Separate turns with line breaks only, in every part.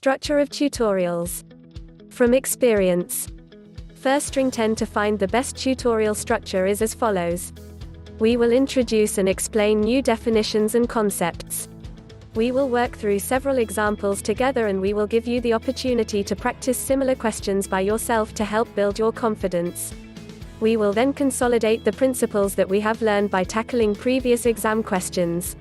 Structure of tutorials. From experience, Firstring tend to find the best tutorial structure is as follows. We will introduce and explain new definitions and concepts. We will work through several examples together and we will give you the opportunity to practice similar questions by yourself to help build your confidence. We will then consolidate the principles that we have learned by tackling previous exam questions.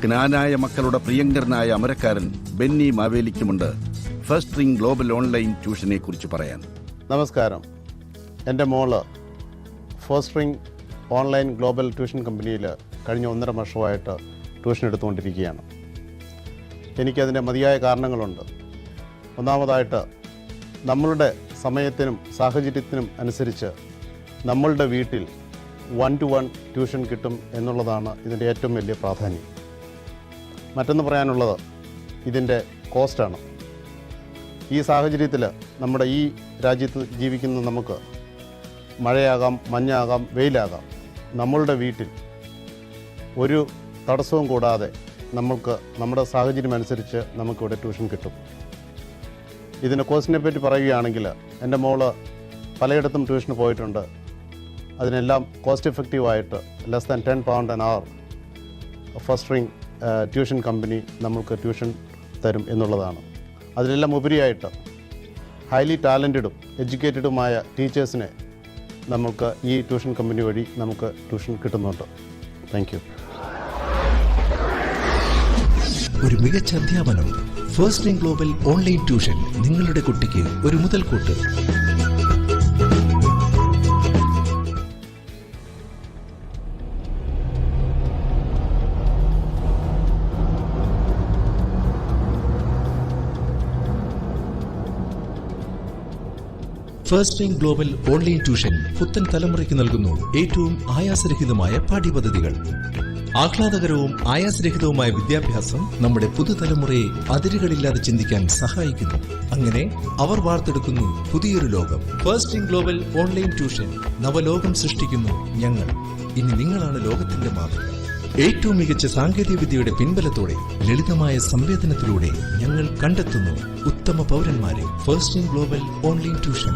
ജ്ഞാനായ മക്കളുടെ പ്രിയങ്കരനായ അമരക്കാരൻ Benny മാവേലിക്കുമുണ്ട് first global online ട്യൂഷനെ കുറിച്ച് പറയാൻ.
നമസ്കാരം. എൻ്റെ മോള് first online global tuition കമ്പനിയിൽ കഴിഞ്ഞ 1.5 വർഷമായിട്ട് ട്യൂഷൻ എടുത്തുകൊണ്ടിരിക്കുകയാണ്. എനിക്കതിൻ്റെ മതിയായ കാരണങ്ങളുണ്ട്. ഒന്നാമതായിട്ട് നമ്മളുടെ സമയത്തിനും സാഹചര്യത്തിനും അനുസരിച്ച് നമ്മളുടെ വീട്ടിൽ 1-to-1 ട്യൂഷൻ കിട്ടും എന്നുള്ളതാണ് ഇതിൻ്റെ ഏറ്റവും വലിയ പ്രാധാന്യം. മറ്റൊന്ന് പറയാനുള്ളത് ഇതിൻ്റെ കോസ്റ്റാണ്. ഈ സാഹചര്യത്തിൽ നമ്മുടെ ഈ രാജ്യത്ത് ജീവിക്കുന്ന നമുക്ക് മഴയാകാം, മഞ്ഞാകാം, വെയിലാകാം, നമ്മളുടെ വീട്ടിൽ ഒരു തടസ്സവും കൂടാതെ നമുക്ക് നമ്മുടെ സാഹചര്യം അനുസരിച്ച് നമുക്കിവിടെ ട്യൂഷൻ കിട്ടും. ഇതിൻ്റെ കോസ്റ്റിനെ പറ്റി പറയുകയാണെങ്കിൽ എൻ്റെ മോള് പലയിടത്തും ട്യൂഷന് പോയിട്ടുണ്ട്. അതിനെല്ലാം കോസ്റ്റ് എഫക്റ്റീവായിട്ട് less than £10 an hour first tuition company നമുക്ക് ട്യൂഷൻ തരും എന്നുള്ളതാണ്. അതിലെല്ലാം ഉപരിയായിട്ട് ഹൈലി ടാലൻറ്റഡും എഡ്യൂക്കേറ്റഡുമായ ടീച്ചേഴ്സിനെ നമുക്ക് ഈ ട്യൂഷൻ കമ്പനി വഴി നമുക്ക് ട്യൂഷൻ കിട്ടുന്നുണ്ട്. Thank you.
ഒരു മികച്ച അധ്യാപനം. ഫസ്റ്റ് ഗ്ലോബൽ ഓൺലൈൻ ട്യൂഷൻ നിങ്ങളുടെ കുട്ടിക്ക് ഒരു മുതൽക്കൂട്ട്. ഫസ്റ്റ് ഗ്ലോബൽ ഓൺലൈൻ ട്യൂഷൻ പുത്തൻ തലമുറയ്ക്ക് നൽകുന്നു ഏറ്റവും ആയാസരഹിതമായ പാഠ്യപദ്ധതികൾ. ആഹ്ലാദകരവും ആയാസരഹിതവുമായ വിദ്യാഭ്യാസം നമ്മുടെ പുതുതലമുറയെ അതിരുകളില്ലാതെ ചിന്തിക്കാൻ സഹായിക്കുന്നു. അങ്ങനെ അവർ വാർത്തെടുക്കുന്നു പുതിയൊരു ലോകം. ഫസ്റ്റ് ഗ്ലോബൽ ഓൺലൈൻ ട്യൂഷൻ നവലോകം സൃഷ്ടിക്കുന്നു ഞങ്ങൾ. ഇനി നിങ്ങളാണ് ലോകത്തിന്റെ മാതൃക. ഏറ്റവും മികച്ച സാങ്കേതിക വിദ്യയുടെ പിൻബലത്തോടെ ലളിതമായ സംവേദനത്തിലൂടെ ഞങ്ങൾ കണ്ടെത്തുന്നു ഉത്തമ പൗരന്മാരെ. First global online tuition.